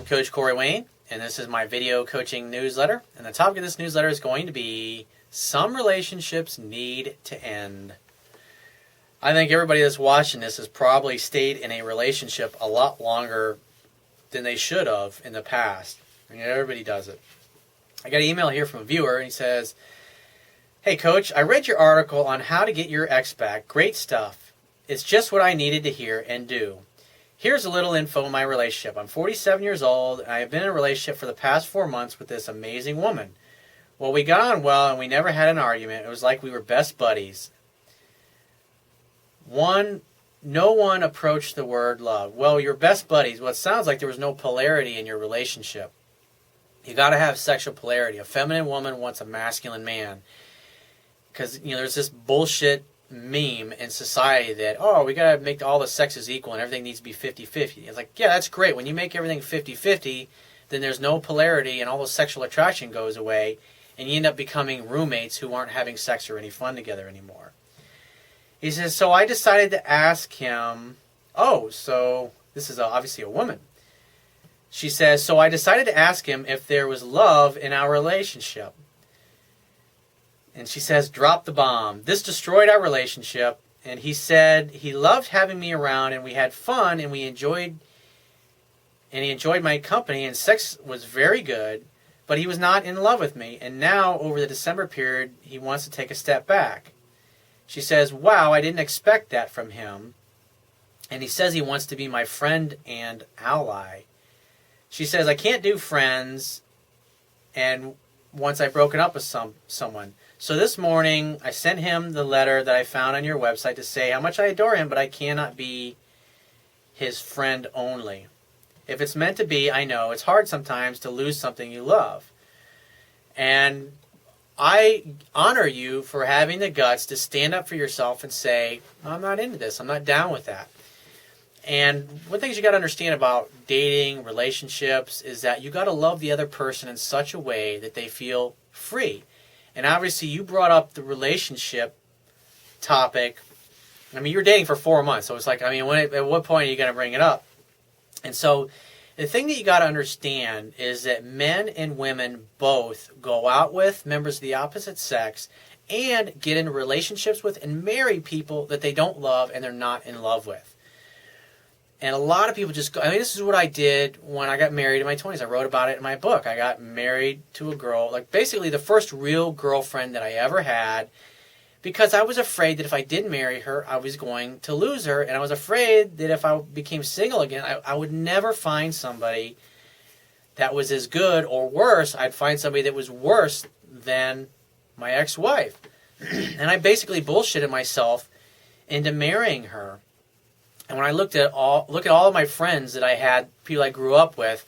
Coach Corey Wayne, and this is my video coaching newsletter. And the topic of this newsletter is going to be some relationships need to end. I think everybody that's watching this has probably stayed in a relationship a lot longer than they should have in the past. I mean, everybody does it. I got an email here from a viewer, and he says, "Hey, Coach, I read your article on how to get your ex back. Great stuff. It's just what I needed to hear and do. Here's a little info on my relationship. I'm 47 years old, and I have been in a relationship for the past 4 months with this amazing woman. Well, we got on well, and we never had an argument. It was like we were best buddies. No one approached the word love. Well, you're best buddies. Well, it sounds like there was no polarity in your relationship. You got to have sexual polarity. A feminine woman wants a masculine man. Because, there's this bullshit meme in society that, we got to make all the sexes equal and everything needs to be 50-50. It's like, yeah, that's great. When you make everything 50-50, then there's no polarity and all the sexual attraction goes away, and you end up becoming roommates who aren't having sex or any fun together anymore. He says, so I decided to ask him, so this is obviously a woman. She says, so I decided to ask him if there was love in our relationship. And she says, drop the bomb. This destroyed our relationship. And he said he loved having me around and we had fun and he enjoyed my company and sex was very good, but he was not in love with me. And now over the December period, he wants to take a step back. She says, wow, I didn't expect that from him. And he says he wants to be my friend and ally. She says, I can't do friends and once I've broken up with someone. So this morning, I sent him the letter that I found on your website to say how much I adore him, but I cannot be his friend only. If it's meant to be, I know it's hard sometimes to lose something you love. And I honor you for having the guts to stand up for yourself and say, I'm not into this. I'm not down with that. And one of the things you got to understand about dating, relationships, is that you got to love the other person in such a way that they feel free. And obviously you brought up the relationship topic. I mean, you were dating for 4 months. So it's like, at what point are you going to bring it up? And so the thing that you got to understand is that men and women both go out with members of the opposite sex and get into relationships with and marry people that they don't love and they're not in love with. And a lot of people just go, this is what I did when I got married in my 20s. I wrote about it in my book. I got married to a girl, like basically the first real girlfriend that I ever had, because I was afraid that if I did marry her, I was going to lose her. And I was afraid that if I became single again, I would never find somebody that was as good or worse. I'd find somebody that was worse than my ex-wife. And I basically bullshitted myself into marrying her. And when I look at all of my friends that I had, people I grew up with,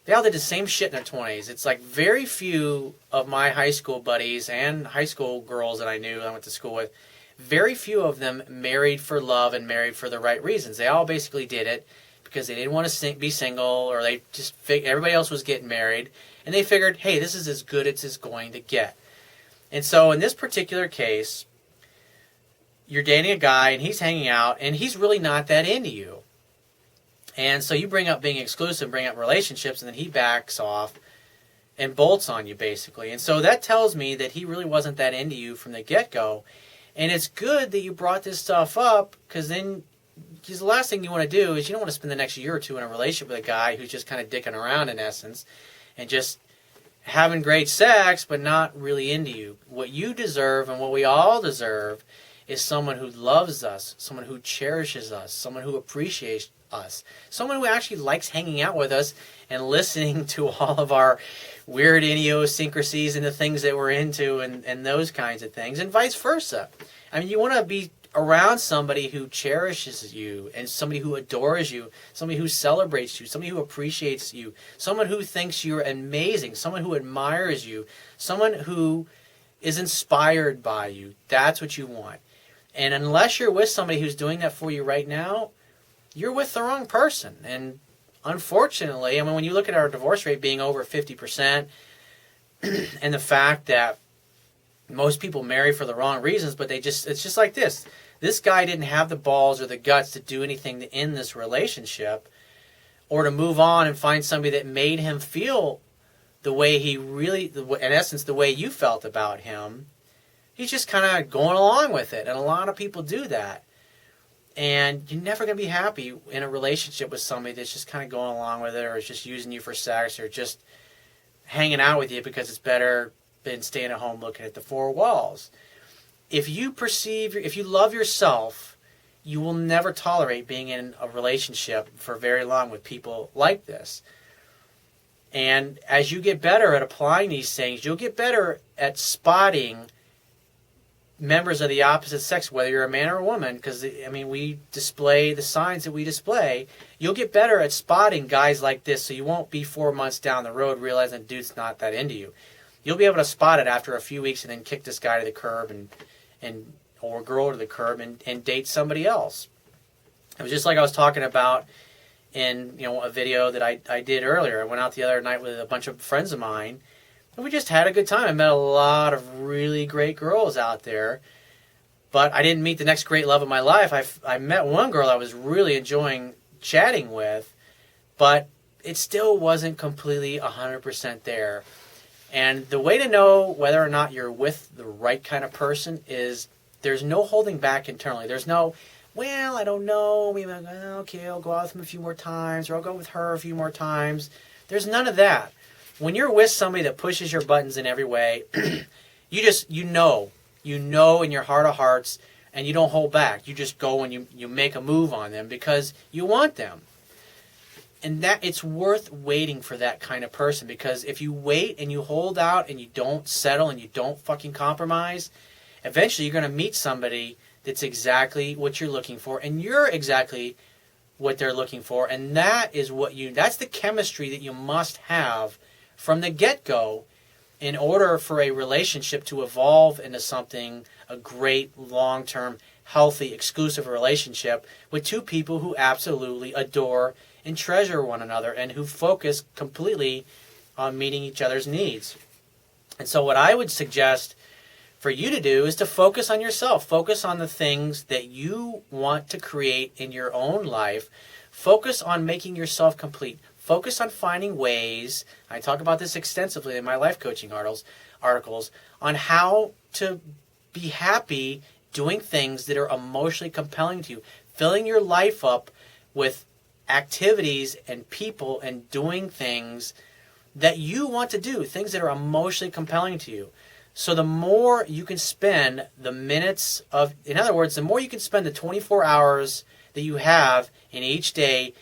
they all did the same shit in their 20s. It's like very few of my high school buddies and high school girls that I knew I went to school with, very few of them married for love and married for the right reasons. They all basically did it because they didn't want to be single, or they just everybody else was getting married, and they figured, hey, this is as good as it's going to get. And so in this particular case, you're dating a guy and he's hanging out and he's really not that into you. And so you bring up being exclusive, bring up relationships, and then he backs off and bolts on you basically. And so that tells me that he really wasn't that into you from the get-go. And it's good that you brought this stuff up, because the last thing you want to do is you don't want to spend the next year or two in a relationship with a guy who's just kind of dicking around in essence and just having great sex but not really into you. What you deserve and what we all deserve is someone who loves us, someone who cherishes us, someone who appreciates us, someone who actually likes hanging out with us and listening to all of our weird idiosyncrasies and the things that we're into and those kinds of things, and vice versa. You want to be around somebody who cherishes you and somebody who adores you, somebody who celebrates you, somebody who appreciates you, someone who thinks you're amazing, someone who admires you, someone who is inspired by you. That's what you want. And unless you're with somebody who's doing that for you right now, you're with the wrong person. And unfortunately, when you look at our divorce rate being over 50%, and the fact that most people marry for the wrong reasons, but it's just like this. This guy didn't have the balls or the guts to do anything to end this relationship, or to move on and find somebody that made him feel the way he really, in essence, the way you felt about him, he's just kind of going along with it. And a lot of people do that. And you're never going to be happy in a relationship with somebody that's just kind of going along with it, or is just using you for sex, or just hanging out with you because it's better than staying at home looking at the four walls. If you love yourself, you will never tolerate being in a relationship for very long with people like this. And as you get better at applying these things, you'll get better at spotting members of the opposite sex, whether you're a man or a woman, because, I mean, we display the signs that we display. You'll get better at spotting guys like this, so you won't be 4 months down the road realizing the dude's not that into you. You'll be able to spot it after a few weeks and then kick this guy to the curb or girl to the curb and date somebody else. It was just like I was talking about in a video that I did earlier. I went out the other night with a bunch of friends of mine, and we just had a good time. I met a lot of really great girls out there, but I didn't meet the next great love of my life. I met one girl I was really enjoying chatting with, but it still wasn't completely 100% there. And the way to know whether or not you're with the right kind of person is there's no holding back internally. There's no, well, I don't know, maybe okay, I'll go out with him a few more times, or I'll go with her a few more times. There's none of that. When you're with somebody that pushes your buttons in every way, you know in your heart of hearts, and you don't hold back. You just go and you make a move on them because you want them. And that it's worth waiting for that kind of person, because if you wait and you hold out and you don't settle and you don't fucking compromise, eventually you're going to meet somebody that's exactly what you're looking for, and you're exactly what they're looking for, and that's the chemistry that you must have from the get-go in order for a relationship to evolve into something, a great, long-term, healthy, exclusive relationship with two people who absolutely adore and treasure one another and who focus completely on meeting each other's needs. And so what I would suggest for you to do is to focus on yourself. Focus on the things that you want to create in your own life. Focus on making yourself complete. Focus on finding ways, I talk about this extensively in my life coaching articles, on how to be happy doing things that are emotionally compelling to you. Filling your life up with activities and people and doing things that you want to do, things that are emotionally compelling to you. So the more you can spend in other words, the more you can spend the 24 hours that you have in each day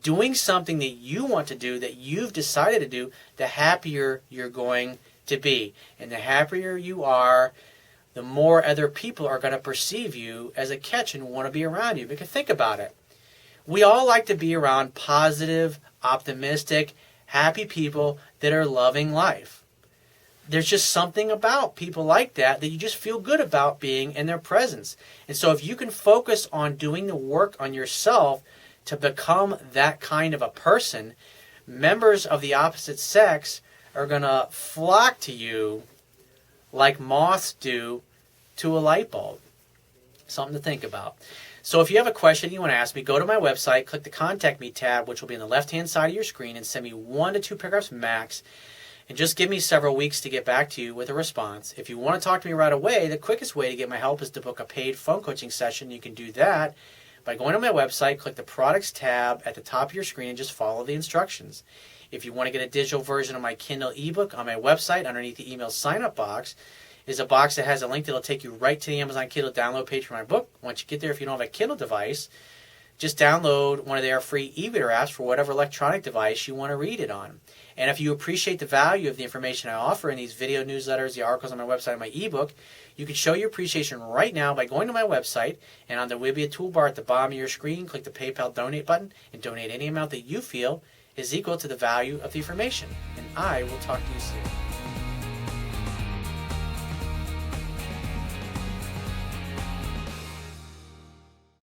doing something that you want to do, that you've decided to do, the happier you're going to be. And the happier you are, the more other people are going to perceive you as a catch and want to be around you. Because think about it. We all like to be around positive, optimistic, happy people that are loving life. There's just something about people like that you just feel good about being in their presence. And so if you can focus on doing the work on yourself to become that kind of a person, members of the opposite sex are going to flock to you like moths do to a light bulb. Something to think about. So if you have a question you want to ask me, go to my website, click the Contact Me tab, which will be on the left-hand side of your screen, and send me 1 to 2 paragraphs max. And just give me several weeks to get back to you with a response. If you want to talk to me right away, the quickest way to get my help is to book a paid phone coaching session. You can do that by going to my website, click the Products tab at the top of your screen, and just follow the instructions. If you want to get a digital version of my Kindle ebook, on my website, underneath the email sign-up box, is a box that has a link that will take you right to the Amazon Kindle download page for my book. Once you get there, if you don't have a Kindle device, just download one of their free e-reader apps for whatever electronic device you want to read it on. And if you appreciate the value of the information I offer in these video newsletters, the articles on my website, and my ebook, you can show your appreciation right now by going to my website, and on the Wibia toolbar at the bottom of your screen, click the PayPal donate button and donate any amount that you feel is equal to the value of the information. And I will talk to you soon.